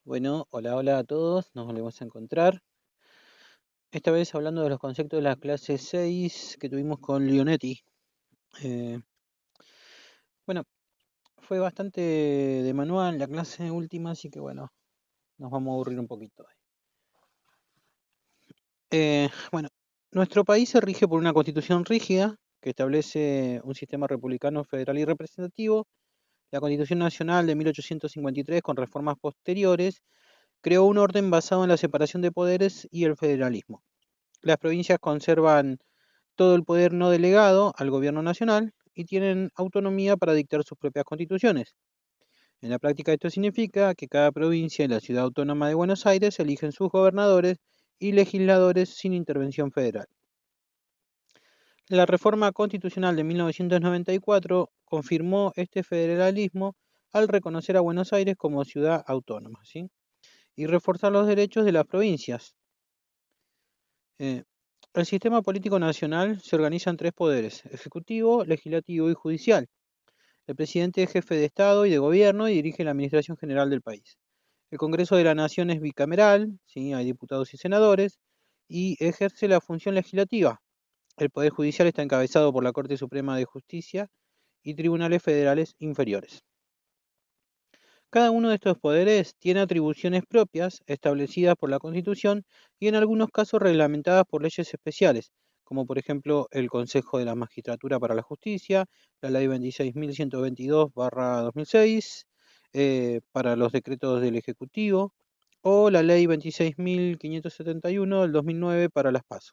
Bueno, hola, hola a todos, nos volvemos a encontrar. Esta vez hablando de los conceptos de la clase 6 que tuvimos con Leonetti. Eh, bueno, fue bastante de manual la clase última, así que bueno, nos vamos a aburrir un poquito. Bueno, nuestro país se rige por una constitución rígida que establece un sistema republicano federal y representativo. La Constitución Nacional de 1853, con reformas posteriores, creó un orden basado en la separación de poderes y el federalismo. Las provincias conservan todo el poder no delegado al gobierno nacional y tienen autonomía para dictar sus propias constituciones. En la práctica esto significa que cada provincia y la ciudad autónoma de Buenos Aires eligen sus gobernadores y legisladores sin intervención federal. La reforma constitucional de 1994 confirmó este federalismo al reconocer a Buenos Aires como ciudad autónoma, ¿sí? Y reforzar los derechos de las provincias. Eh, el sistema político nacional se organiza en tres poderes: ejecutivo, legislativo y judicial. El presidente es jefe de Estado y de gobierno y dirige la administración general del país. El Congreso de la Nación es bicameral, ¿sí? Hay diputados y senadores, y ejerce la función legislativa. El Poder Judicial está encabezado por la Corte Suprema de Justicia y tribunales federales inferiores. Cada uno de estos poderes tiene atribuciones propias establecidas por la Constitución y en algunos casos reglamentadas por leyes especiales, como por ejemplo el Consejo de la Magistratura para la Justicia, la Ley 26.122/2006, para los decretos del Ejecutivo, o la Ley 26.571 del 2009 para las PASO.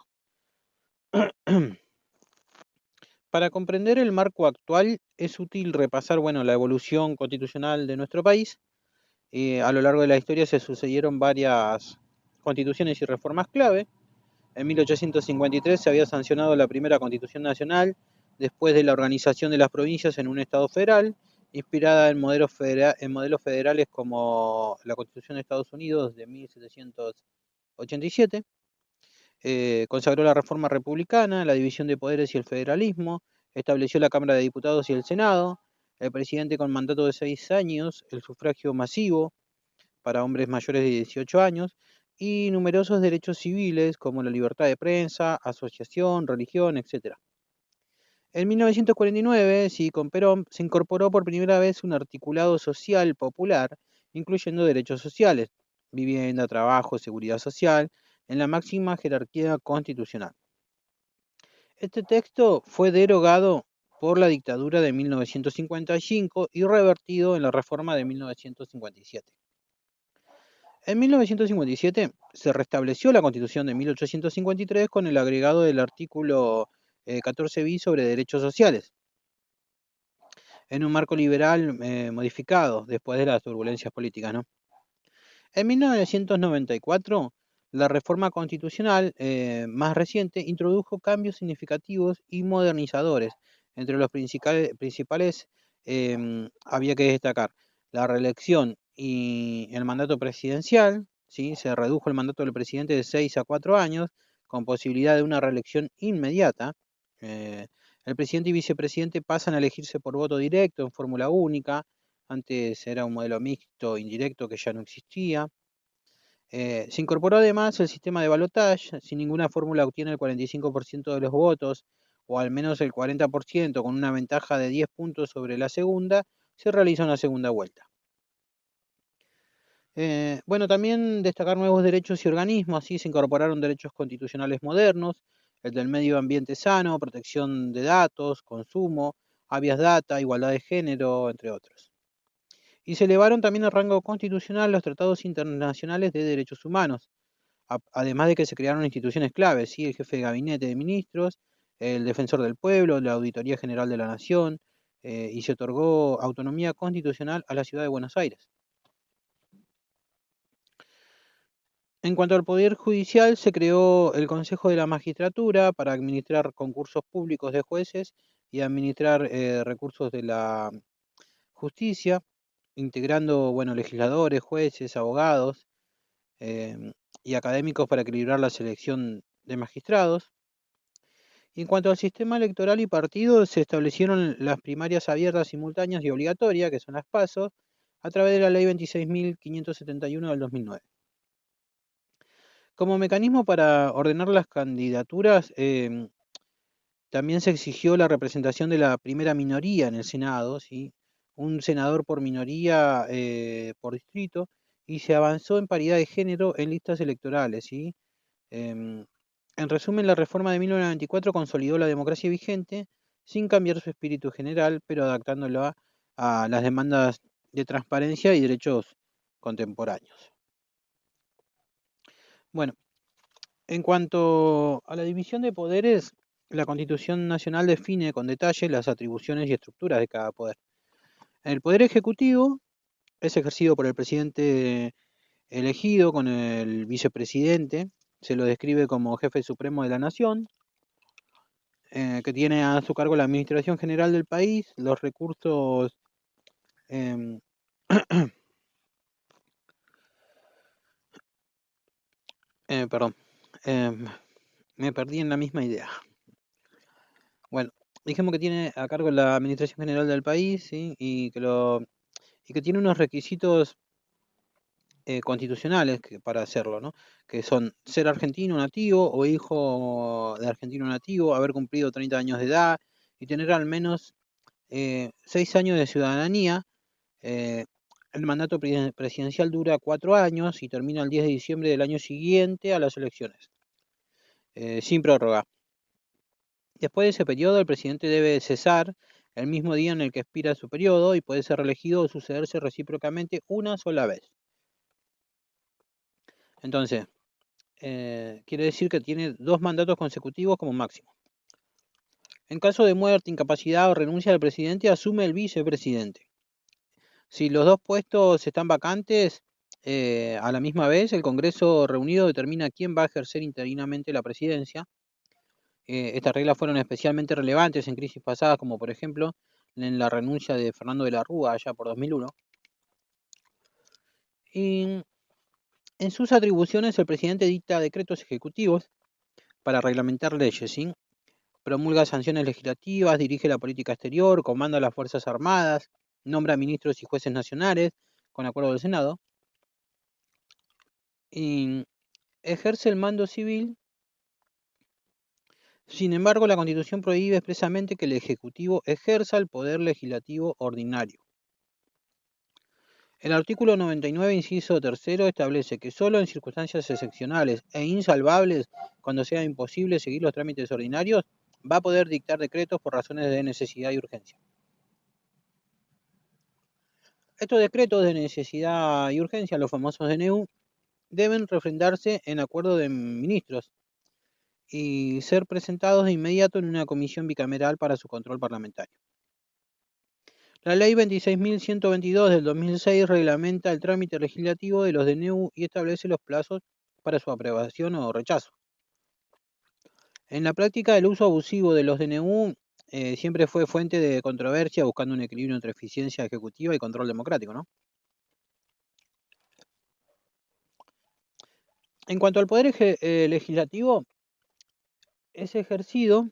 Para comprender el marco actual es útil repasar, la evolución constitucional de nuestro país. A lo largo de la historia se sucedieron varias constituciones y reformas clave. En 1853 se había sancionado la primera Constitución Nacional después de la organización de las provincias en un Estado federal, inspirada en modelos federales como la Constitución de Estados Unidos de 1787. Consagró la reforma republicana, la división de poderes y el federalismo, estableció la Cámara de Diputados y el Senado, el presidente con mandato de 6 años, el sufragio masivo para hombres mayores de 18 años, y numerosos derechos civiles como la libertad de prensa, asociación, religión, etc. En 1949, sí, con Perón, se incorporó por primera vez un articulado social popular, incluyendo derechos sociales, vivienda, trabajo, seguridad social, en la máxima jerarquía constitucional. Este texto fue derogado por la dictadura de 1955 y revertido en la reforma de 1957. En 1957 se restableció la Constitución de 1853 con el agregado del artículo 14 bis sobre derechos sociales, en un marco liberal modificado después de las turbulencias políticas, ¿no? En 1994, la reforma constitucional más reciente introdujo cambios significativos y modernizadores. Entre los principales había que destacar la reelección y el mandato presidencial, ¿sí? Se redujo el mandato del presidente de 6 a 4 años, con posibilidad de una reelección inmediata. Eh, el presidente y vicepresidente pasan a elegirse por voto directo en fórmula única. Antes era un modelo mixto, indirecto, que ya no existía. Se incorporó además el sistema de balotaje. Si ninguna fórmula obtiene el 45% de los votos, o al menos el 40%, con una ventaja de 10 puntos sobre la segunda, se realiza una segunda vuelta. También destacar nuevos derechos y organismos. Así se incorporaron derechos constitucionales modernos: el del medio ambiente sano, protección de datos, consumo, habeas data, igualdad de género, entre otros. Y se elevaron también al rango constitucional los tratados internacionales de derechos humanos, además de que se crearon instituciones claves, ¿sí? El jefe de gabinete de ministros, el defensor del pueblo, la Auditoría General de la Nación, y se otorgó autonomía constitucional a la ciudad de Buenos Aires. En cuanto al Poder Judicial, se creó el Consejo de la Magistratura para administrar concursos públicos de jueces y administrar recursos de la justicia, integrando legisladores, jueces, abogados y académicos para equilibrar la selección de magistrados. Y en cuanto al sistema electoral y partidos, se establecieron las primarias abiertas, simultáneas y obligatorias, que son las PASO, a través de la Ley 26.571 del 2009. Como mecanismo para ordenar las candidaturas, también se exigió la representación de la primera minoría en el Senado, ¿sí? Un senador por minoría por distrito, y se avanzó en paridad de género en listas electorales, ¿sí? En resumen, la reforma de 1994 consolidó la democracia vigente sin cambiar su espíritu general, pero adaptándola a las demandas de transparencia y derechos contemporáneos. Bueno, en cuanto a la división de poderes, la Constitución Nacional define con detalle las atribuciones y estructuras de cada poder. El poder ejecutivo es ejercido por el presidente elegido con el vicepresidente, se lo describe como jefe supremo de la nación, que tiene a su cargo la administración general del país, los recursos, em, perdón, em, me perdí en la misma idea. Bueno, dijimos que tiene a cargo la administración general del país, ¿sí? y que tiene unos requisitos constitucionales para hacerlo, ¿no? Que son ser argentino nativo o hijo de argentino nativo, haber cumplido 30 años de edad y tener al menos 6 años de ciudadanía. El mandato presidencial dura 4 años y termina el 10 de diciembre del año siguiente a las elecciones, sin prórroga. Después de ese periodo, el presidente debe cesar el mismo día en el que expira su periodo y puede ser reelegido o sucederse recíprocamente una sola vez. Entonces, quiere decir que tiene 2 mandatos consecutivos como máximo. En caso de muerte, incapacidad o renuncia del presidente, asume el vicepresidente. Si los 2 puestos están vacantes a la misma vez, el Congreso reunido determina quién va a ejercer interinamente la presidencia. Estas reglas fueron especialmente relevantes en crisis pasadas, como por ejemplo en la renuncia de Fernando de la Rúa allá por 2001. Y en sus atribuciones, el presidente dicta decretos ejecutivos para reglamentar leyes, ¿sí? Promulga sanciones legislativas, dirige la política exterior, comanda las Fuerzas Armadas, nombra ministros y jueces nacionales con acuerdo del Senado, y ejerce el mando civil. Sin embargo, la Constitución prohíbe expresamente que el Ejecutivo ejerza el poder legislativo ordinario. El artículo 99, inciso tercero, establece que solo en circunstancias excepcionales e insalvables, cuando sea imposible seguir los trámites ordinarios, va a poder dictar decretos por razones de necesidad y urgencia. Estos decretos de necesidad y urgencia, los famosos DNU, deben refrendarse en acuerdo de ministros y ser presentados de inmediato en una comisión bicameral para su control parlamentario. La Ley 26.122 del 2006 reglamenta el trámite legislativo de los DNU y establece los plazos para su aprobación o rechazo. En la práctica, el uso abusivo de los DNU siempre fue fuente de controversia, buscando un equilibrio entre eficiencia ejecutiva y control democrático, ¿no? En cuanto al poder legislativo, es ejercido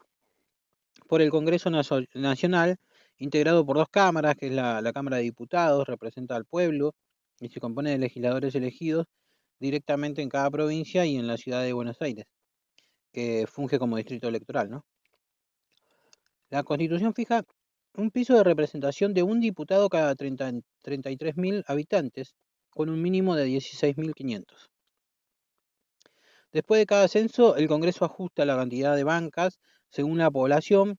por el Congreso Nacional, integrado por 2 cámaras, que es la Cámara de Diputados, representa al pueblo y se compone de legisladores elegidos directamente en cada provincia y en la ciudad de Buenos Aires, que funge como distrito electoral, ¿no? La Constitución fija un piso de representación de un diputado cada 33.000 habitantes, con un mínimo de 16.500. Después de cada censo, el Congreso ajusta la cantidad de bancas según la población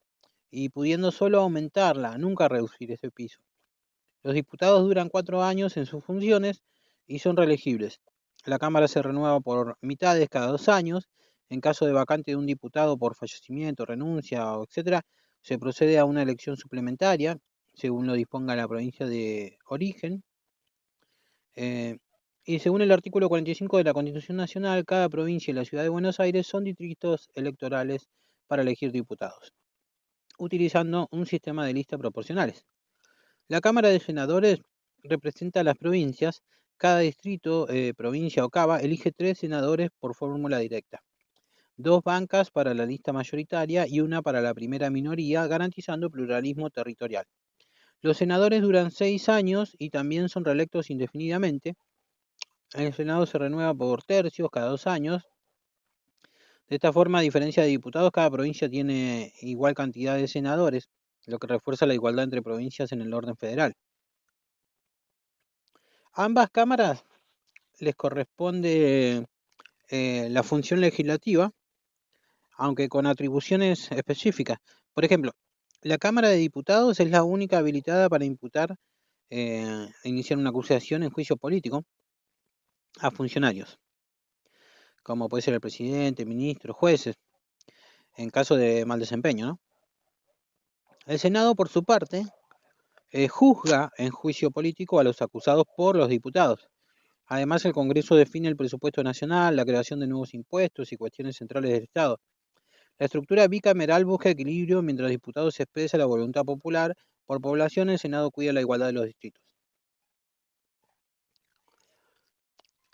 y pudiendo solo aumentarla, nunca reducir ese piso. Los diputados duran 4 años en sus funciones y son reelegibles. La Cámara se renueva por mitades cada 2 años. En caso de vacante de un diputado por fallecimiento, renuncia, etc., se procede a una elección suplementaria, según lo disponga la provincia de origen. Y según el artículo 45 de la Constitución Nacional, cada provincia y la ciudad de Buenos Aires son distritos electorales para elegir diputados, utilizando un sistema de listas proporcionales. La Cámara de Senadores representa a las provincias. Cada distrito, provincia o cava elige 3 senadores por fórmula directa, 2 bancas para la lista mayoritaria y una para la primera minoría, garantizando pluralismo territorial. Los senadores duran 6 años y también son reelectos indefinidamente. El Senado se renueva por tercios cada 2 años. De esta forma, a diferencia de diputados, cada provincia tiene igual cantidad de senadores, lo que refuerza la igualdad entre provincias en el orden federal. A ambas cámaras les corresponde la función legislativa, aunque con atribuciones específicas. Por ejemplo, la Cámara de Diputados es la única habilitada para imputar, iniciar una acusación en juicio político a funcionarios, como puede ser el presidente, ministros, jueces, en caso de mal desempeño, ¿no? El Senado, por su parte, juzga en juicio político a los acusados por los diputados. Además, el Congreso define el presupuesto nacional, la creación de nuevos impuestos y cuestiones centrales del Estado. La estructura bicameral busca equilibrio mientras los diputados expresa la voluntad popular. Por población, el Senado cuida la igualdad de los distritos.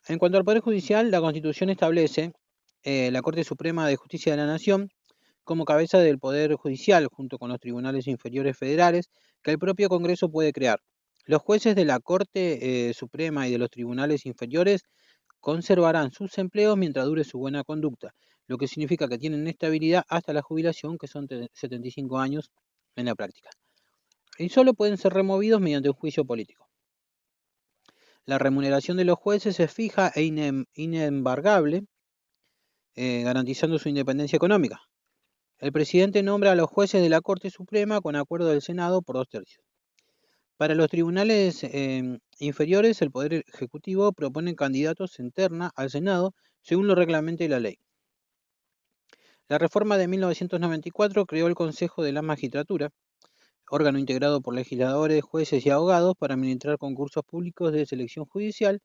En cuanto al Poder Judicial, la Constitución establece la Corte Suprema de Justicia de la Nación como cabeza del Poder Judicial, junto con los tribunales inferiores federales, que el propio Congreso puede crear. Los jueces de la Corte Suprema y de los tribunales inferiores conservarán sus empleos mientras dure su buena conducta, lo que significa que tienen estabilidad hasta la jubilación, que son 75 años en la práctica. Y solo pueden ser removidos mediante un juicio político. La remuneración de los jueces es fija e inembargable, garantizando su independencia económica. El presidente nombra a los jueces de la Corte Suprema con acuerdo del Senado por 2/3. Para los tribunales inferiores, el Poder Ejecutivo propone candidatos en terna al Senado según lo reglamenta la ley. La reforma de 1994 creó el Consejo de la Magistratura, órgano integrado por legisladores, jueces y abogados para administrar concursos públicos de selección judicial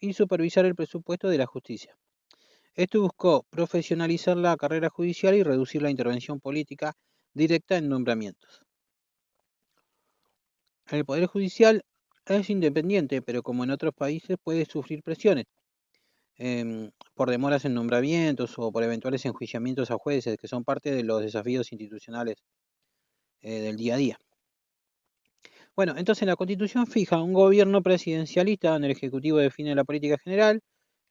y supervisar el presupuesto de la justicia. Esto buscó profesionalizar la carrera judicial y reducir la intervención política directa en nombramientos. El Poder Judicial es independiente, pero como en otros países puede sufrir presiones por demoras en nombramientos o por eventuales enjuiciamientos a jueces, que son parte de los desafíos institucionales del día a día. Bueno, entonces la Constitución fija un gobierno presidencialista donde el Ejecutivo define la política general,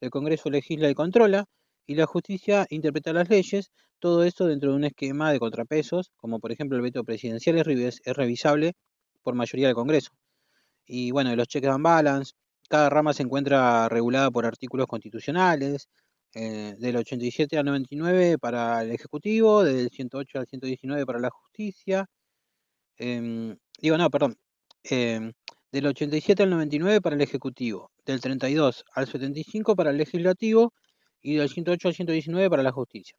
el Congreso legisla y controla, y la justicia interpreta las leyes, todo esto dentro de un esquema de contrapesos, como por ejemplo el veto presidencial es revisable por mayoría del Congreso. Y bueno, de los checks and balance, cada rama se encuentra regulada por artículos constitucionales, del 87 al 99 para el Ejecutivo, del 108 al 119 para la justicia, del 87 al 99 para el Ejecutivo, del 32 al 75 para el Legislativo y del 108 al 119 para la justicia.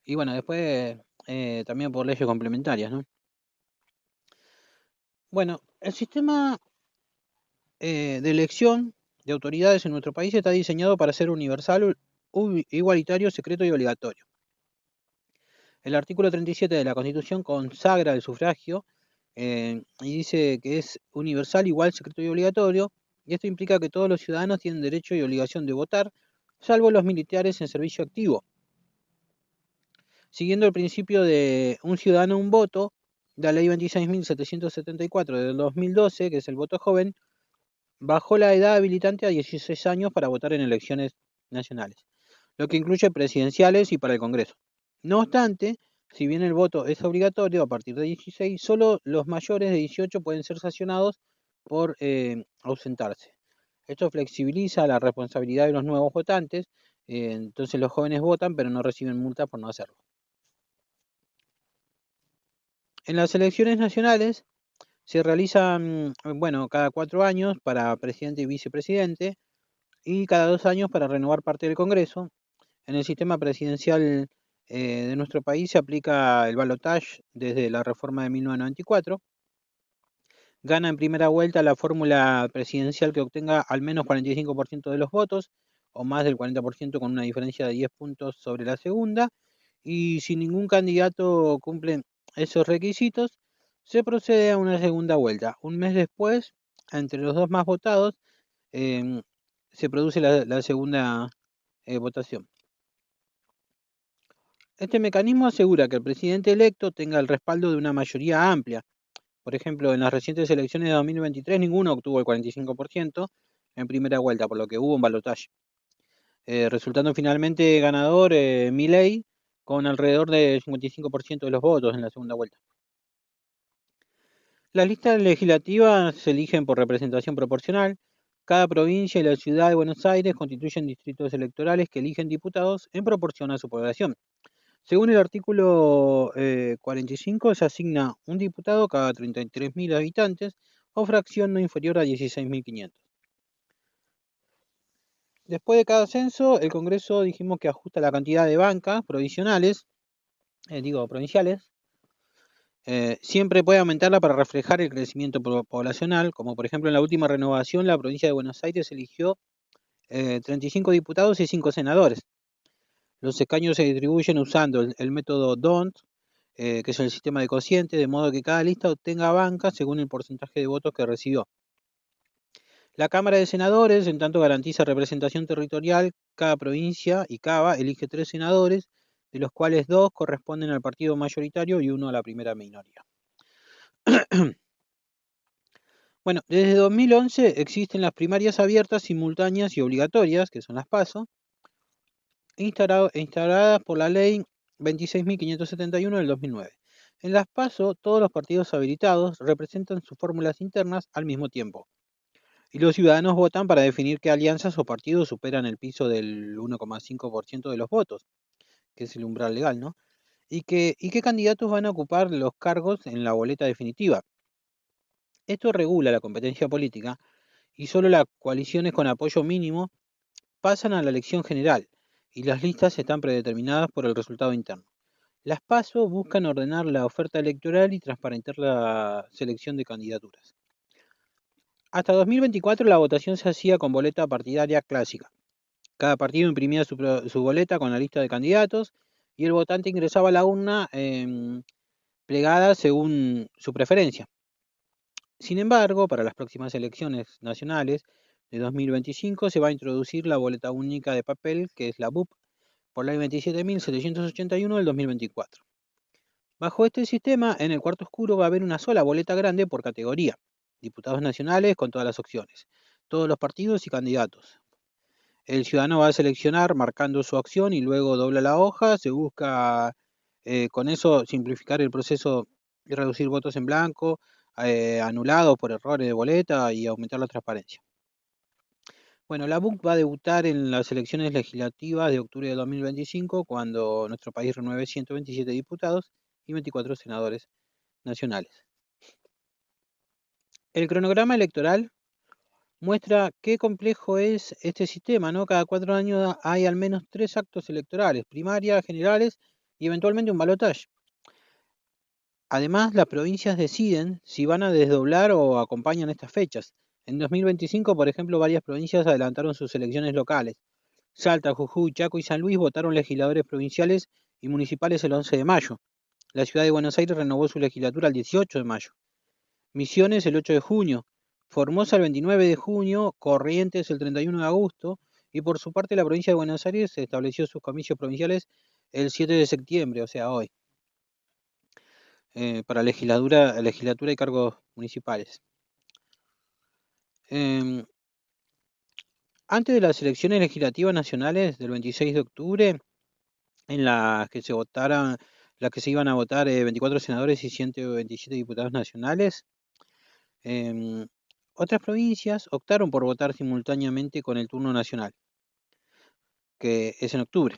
Y bueno, después también por leyes complementarias, ¿no? Bueno, el sistema de elección de autoridades en nuestro país está diseñado para ser universal, igualitario, secreto y obligatorio. El artículo 37 de la Constitución consagra el sufragio y dice que es universal, igual, secreto y obligatorio, y esto implica que todos los ciudadanos tienen derecho y obligación de votar, salvo los militares en servicio activo. Siguiendo el principio de un ciudadano, un voto, la ley 26.774 del 2012, que es el voto joven, bajó la edad habilitante a 16 años para votar en elecciones nacionales, lo que incluye presidenciales y para el Congreso. No obstante, si bien el voto es obligatorio a partir de 16, solo los mayores de 18 pueden ser sancionados por ausentarse. Esto flexibiliza la responsabilidad de los nuevos votantes, entonces los jóvenes votan pero no reciben multa por no hacerlo. En las elecciones nacionales se realizan, cada 4 años para presidente y vicepresidente y cada 2 años para renovar parte del Congreso. En el sistema presidencial de nuestro país se aplica el balotaje desde la reforma de 1994. Gana en primera vuelta la fórmula presidencial que obtenga al menos 45% de los votos o más del 40% con una diferencia de 10 puntos sobre la segunda. Y si ningún candidato cumple esos requisitos, se procede a una segunda vuelta. Un mes después, entre los dos más votados, se produce la segunda votación. Este mecanismo asegura que el presidente electo tenga el respaldo de una mayoría amplia, Por ejemplo, en las recientes elecciones de 2023 ninguno obtuvo el 45% en primera vuelta, por lo que hubo un balotaje. Resultando finalmente ganador Milei con alrededor del 55% de los votos en la segunda vuelta. Las listas legislativas se eligen por representación proporcional. Cada provincia y la ciudad de Buenos Aires constituyen distritos electorales que eligen diputados en proporción a su población. Según el artículo 45, se asigna un diputado cada 33.000 habitantes o fracción no inferior a 16.500. Después de cada censo, el Congreso dijimos que ajusta la cantidad de bancas provinciales, siempre puede aumentarla para reflejar el crecimiento poblacional, como por ejemplo en la última renovación la provincia de Buenos Aires eligió 35 diputados y 5 senadores. Los escaños se distribuyen usando el método DONT, que es el sistema de cociente, de modo que cada lista obtenga bancas según el porcentaje de votos que recibió. La Cámara de Senadores, en tanto, garantiza representación territorial. Cada provincia y CABA elige 3 senadores, de los cuales 2 corresponden al partido mayoritario y 1 a la primera minoría. Bueno, desde 2011 existen las primarias abiertas, simultáneas y obligatorias, que son las PASO, instauradas por la ley 26.571 del 2009. En las PASO, todos los partidos habilitados representan sus fórmulas internas al mismo tiempo. Y los ciudadanos votan para definir qué alianzas o partidos superan el piso del 1,5% de los votos, que es el umbral legal, ¿no? Y qué candidatos van a ocupar los cargos en la boleta definitiva. Esto regula la competencia política y solo las coaliciones con apoyo mínimo pasan a la elección general y las listas están predeterminadas por el resultado interno. Las PASO buscan ordenar la oferta electoral y transparentar la selección de candidaturas. Hasta 2024 la votación se hacía con boleta partidaria clásica. Cada partido imprimía su boleta con la lista de candidatos y el votante ingresaba a la urna plegada según su preferencia. Sin embargo, para las próximas elecciones nacionales de 2025 se va a introducir la boleta única de papel, que es la BUP, por ley 27.781 del 2024. Bajo este sistema, en el cuarto oscuro va a haber una sola boleta grande por categoría, diputados nacionales con todas las opciones, todos los partidos y candidatos. El ciudadano va a seleccionar marcando su acción y luego dobla la hoja, se busca con eso simplificar el proceso y reducir votos en blanco, anulados por errores de boleta y aumentar la transparencia. Bueno, la BUC va a debutar en las elecciones legislativas de octubre de 2025, cuando nuestro país renueve 127 diputados y 24 senadores nacionales. El cronograma electoral muestra qué complejo es este sistema, ¿no? Cada 4 años hay al menos 3 actos electorales, primarias, generales y eventualmente un balotaje. Además, las provincias deciden si van a desdoblar o acompañan estas fechas. En 2025, por ejemplo, varias provincias adelantaron sus elecciones locales. Salta, Jujuy, Chaco y San Luis votaron legisladores provinciales y municipales el 11 de mayo. La ciudad de Buenos Aires renovó su legislatura el 18 de mayo. Misiones el 8 de junio. Formosa el 29 de junio, Corrientes el 31 de agosto y por su parte la provincia de Buenos Aires estableció sus comicios provinciales el 7 de septiembre, o sea, hoy, para legislatura y cargos municipales. Antes de las elecciones legislativas nacionales del 26 de octubre, en las que se iban a votar 24 senadores y 127 diputados nacionales, otras provincias optaron por votar simultáneamente con el turno nacional, que es en octubre,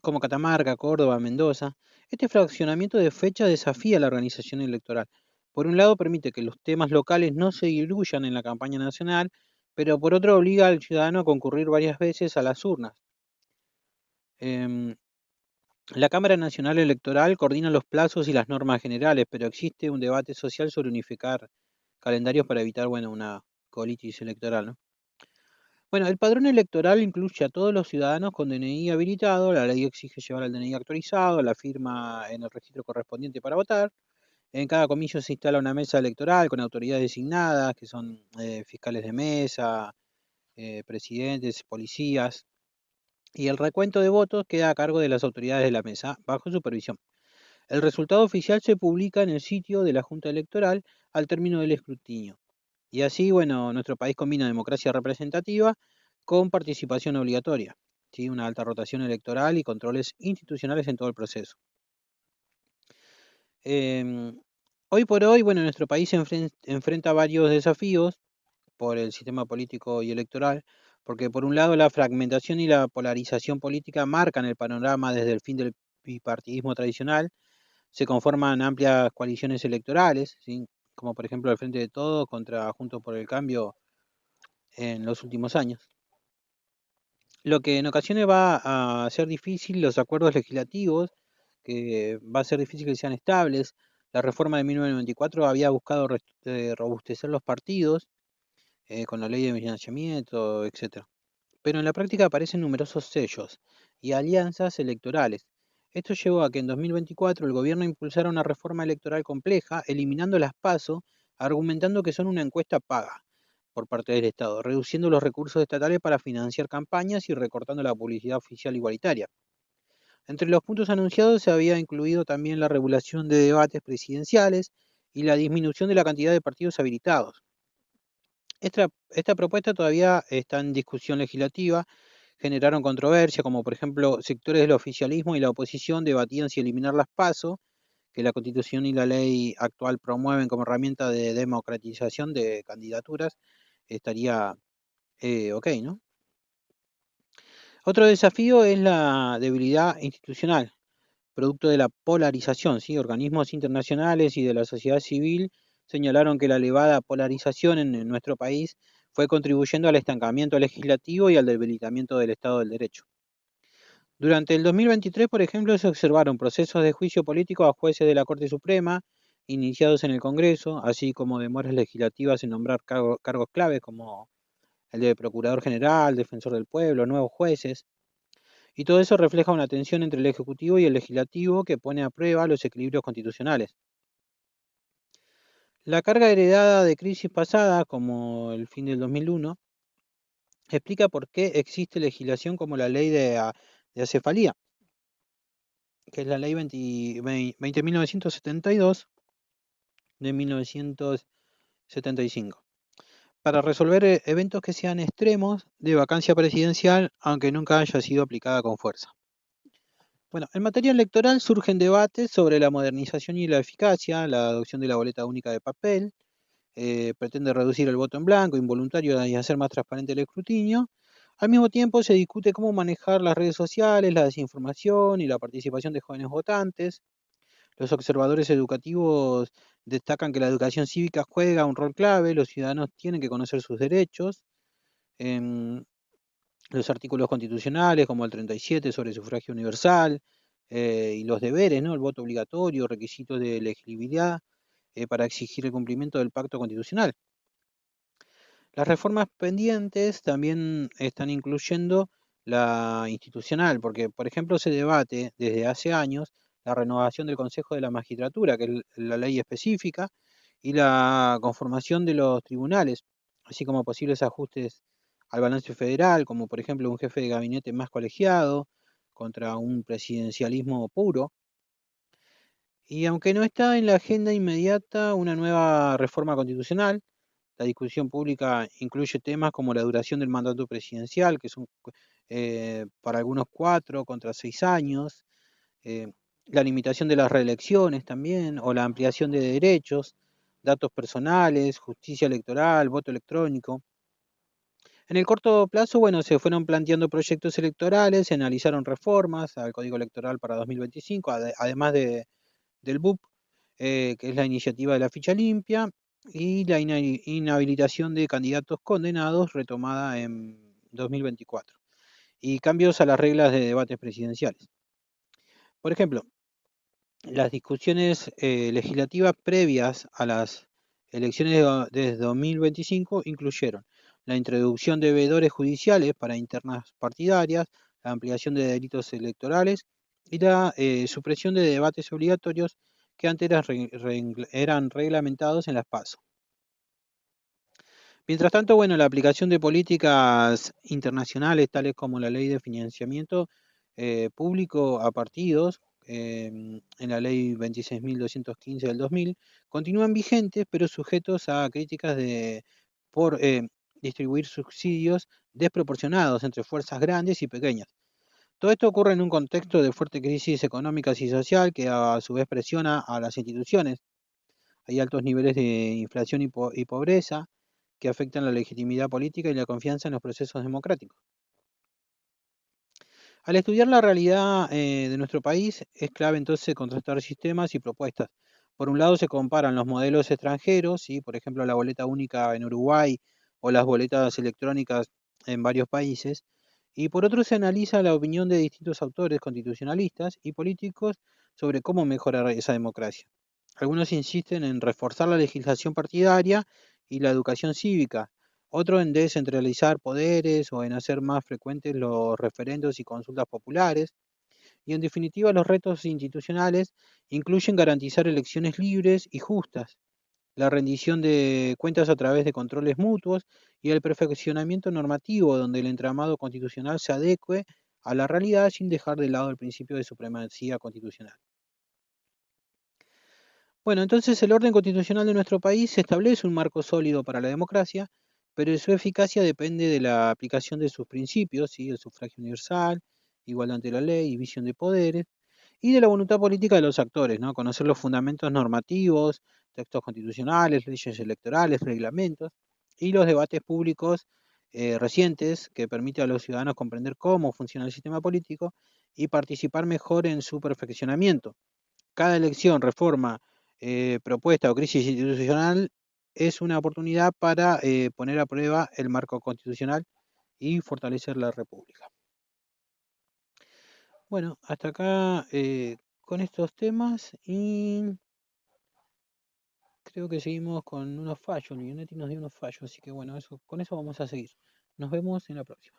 como Catamarca, Córdoba, Mendoza. Este fraccionamiento de fecha desafía la organización electoral. Por un lado, permite que los temas locales no se diluyan en la campaña nacional, pero por otro obliga al ciudadano a concurrir varias veces a las urnas. La Cámara Nacional Electoral coordina los plazos y las normas generales, pero existe un debate social sobre unificar calendarios para evitar, una colitis electoral, ¿no? Bueno, el padrón electoral incluye a todos los ciudadanos con DNI habilitado. La ley exige llevar el DNI actualizado, la firma en el registro correspondiente para votar. En cada comicio se instala una mesa electoral con autoridades designadas, que son fiscales de mesa, presidentes, policías, y el recuento de votos queda a cargo de las autoridades de la mesa, bajo supervisión. El resultado oficial se publica en el sitio de la Junta Electoral al término del escrutinio. Y así, bueno, nuestro país combina democracia representativa con participación obligatoria, ¿sí? Una alta rotación electoral y controles institucionales en todo el proceso. Hoy por hoy, bueno, nuestro país enfrenta varios desafíos por el sistema político y electoral, porque por un lado la fragmentación y la polarización política marcan el panorama desde el fin del bipartidismo tradicional. Se conforman amplias coaliciones electorales, ¿sí? Como por ejemplo el Frente de Todos contra Juntos por el Cambio en los últimos años. Lo que en ocasiones va a hacer difícil los acuerdos legislativos, que va a ser difícil que sean estables. La reforma de 1994 había buscado robustecer los partidos con la ley de financiamiento, etc. Pero en la práctica aparecen numerosos sellos y alianzas electorales. Esto llevó a que en 2024 el gobierno impulsara una reforma electoral compleja, eliminando las PASO, argumentando que son una encuesta paga por parte del Estado, reduciendo los recursos estatales para financiar campañas y recortando la publicidad oficial igualitaria. Entre los puntos anunciados se había incluido también la regulación de debates presidenciales y la disminución de la cantidad de partidos habilitados. Esta propuesta todavía está en discusión legislativa, generaron controversia, como por ejemplo sectores del oficialismo y la oposición debatían si eliminar las PASO, que la Constitución y la ley actual promueven como herramienta de democratización de candidaturas, estaría ok, ¿no? Otro desafío es la debilidad institucional, producto de la polarización, ¿sí? Organismos internacionales y de la sociedad civil señalaron que la elevada polarización en nuestro país fue contribuyendo al estancamiento legislativo y al debilitamiento del Estado del Derecho. Durante el 2023, por ejemplo, se observaron procesos de juicio político a jueces de la Corte Suprema, iniciados en el Congreso, así como demoras legislativas en nombrar cargos claves como el de Procurador General, Defensor del Pueblo, nuevos jueces. Y todo eso refleja una tensión entre el Ejecutivo y el Legislativo que pone a prueba los equilibrios constitucionales. La carga heredada de crisis pasadas, como el fin del 2001, explica por qué existe legislación como la ley de acefalía, que es la ley 20.972 de 1975, para resolver eventos que sean extremos de vacancia presidencial, aunque nunca haya sido aplicada con fuerza. Bueno, en materia electoral surgen debates sobre la modernización y la eficacia, la adopción de la boleta única de papel, pretende reducir el voto en blanco, involuntario y hacer más transparente el escrutinio. Al mismo tiempo se discute cómo manejar las redes sociales, la desinformación y la participación de jóvenes votantes. Los observadores educativos destacan que la educación cívica juega un rol clave, los ciudadanos tienen que conocer sus derechos. Em, los artículos constitucionales como el 37 sobre sufragio universal y los deberes, ¿no? El voto obligatorio, requisitos de elegibilidad para exigir el cumplimiento del pacto constitucional. Las reformas pendientes también están incluyendo la institucional, porque por ejemplo se debate desde hace años la renovación del Consejo de la Magistratura, que es la ley específica, y la conformación de los tribunales, así como posibles ajustes al balance federal, como por ejemplo un jefe de gabinete más colegiado contra un presidencialismo puro. Y aunque no está en la agenda inmediata una nueva reforma constitucional, la discusión pública incluye temas como la duración del mandato presidencial, que son para algunos 4 contra 6 años, eh, la limitación de las reelecciones también, o la ampliación de derechos, datos personales, justicia electoral, voto electrónico. En el corto plazo, bueno, se fueron planteando proyectos electorales, se analizaron reformas al Código Electoral para 2025, además del BUP, que es la iniciativa de la ficha limpia, y la inhabilitación de candidatos condenados retomada en 2024, y cambios a las reglas de debates presidenciales. Por ejemplo, las discusiones legislativas previas a las elecciones de 2025 incluyeron la introducción de veedores judiciales para internas partidarias, la ampliación de delitos electorales y la supresión de debates obligatorios que antes eran reglamentados en las PASO. Mientras tanto, bueno, la aplicación de políticas internacionales, tales como la ley de financiamiento público a partidos, en la ley 26.215 del 2000, continúan vigentes, pero sujetos a críticas por distribuir subsidios desproporcionados entre fuerzas grandes y pequeñas. Todo esto ocurre en un contexto de fuerte crisis económica y social que a su vez presiona a las instituciones. Hay altos niveles de inflación y pobreza que afectan la legitimidad política y la confianza en los procesos democráticos. Al estudiar la realidad de nuestro país, es clave entonces contrastar sistemas y propuestas. Por un lado se comparan los modelos extranjeros, ¿sí? Por ejemplo la boleta única en Uruguay o las boletas electrónicas en varios países, y por otro se analiza la opinión de distintos autores constitucionalistas y políticos sobre cómo mejorar esa democracia. Algunos insisten en reforzar la legislación partidaria y la educación cívica, otro en descentralizar poderes o en hacer más frecuentes los referendos y consultas populares. Y en definitiva, los retos institucionales incluyen garantizar elecciones libres y justas, la rendición de cuentas a través de controles mutuos y el perfeccionamiento normativo donde el entramado constitucional se adecue a la realidad sin dejar de lado el principio de supremacía constitucional. Bueno, entonces el orden constitucional de nuestro país establece un marco sólido para la democracia, pero su eficacia depende de la aplicación de sus principios, ¿sí? El sufragio universal, igualdad ante la ley, división de poderes, y de la voluntad política de los actores, ¿no? Conocer los fundamentos normativos, textos constitucionales, leyes electorales, reglamentos, y los debates públicos recientes que permiten a los ciudadanos comprender cómo funciona el sistema político y participar mejor en su perfeccionamiento. Cada elección, reforma, propuesta o crisis institucional es una oportunidad para poner a prueba el marco constitucional y fortalecer la República. Bueno, hasta acá con estos temas y creo que seguimos con unos fallos. Leonetti nos dio unos fallos, así que bueno, con eso vamos a seguir. Nos vemos en la próxima.